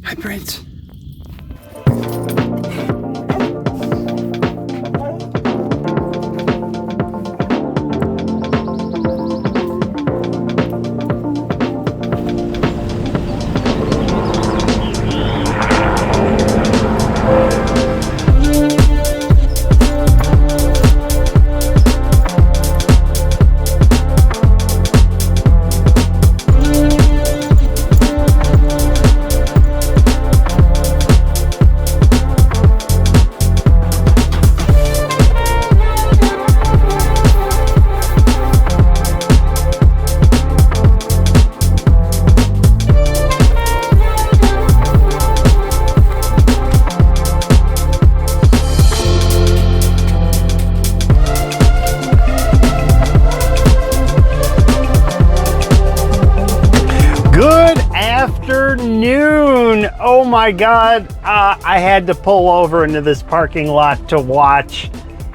Hi, Prince. Good afternoon. Oh my God. I had to pull over into this parking lot to watch.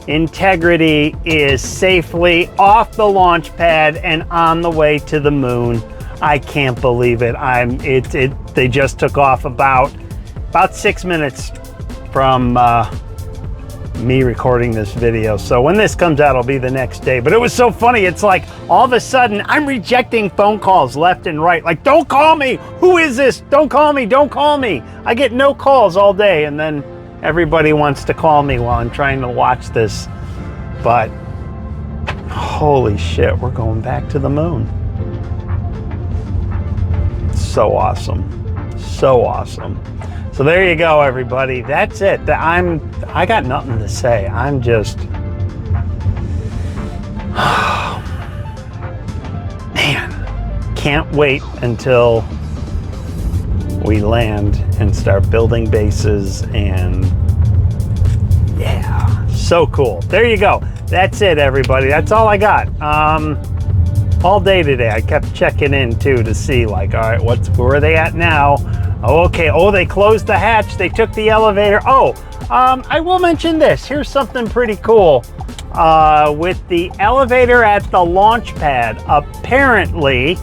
Integrity is safely off the launch pad and on the way to the moon. I can't believe it. They just took off about 6 minutes from me recording this video. So when this comes out, it'll be the next day. But it was so funny. It's like all of a sudden I'm rejecting phone calls left and right. Like, don't call me. Who is this? Don't call me. Don't call me. I get no calls all day. And then everybody wants to call me while I'm trying to watch this. But holy shit, we're going back to the moon. So awesome. So awesome. So there you go, everybody. That's it. I got nothing to say. I'm just, man, can't wait until we land and start building bases. And yeah, so cool. There you go. That's it, everybody. That's all I got. All day today, I kept checking in too to see, like, all right, where are they at now? Oh, okay. Oh, they closed the hatch. They took the elevator. Oh, I will mention this. Here's something pretty cool. With the elevator at the launch pad, apparently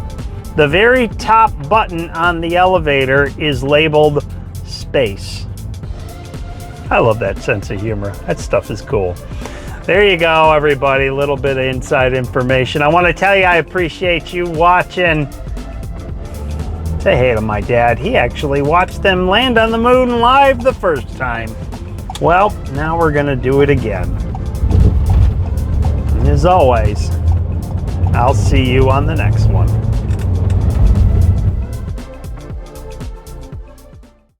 the very top button on the elevator is labeled space. I love that sense of humor. That stuff is cool. There you go, everybody. A little bit of inside information. I want to tell you I appreciate you watching. Say hey to my dad. He actually watched them land on the moon live the first time. Well, now we're gonna do it again. And as always, I'll see you on the next one.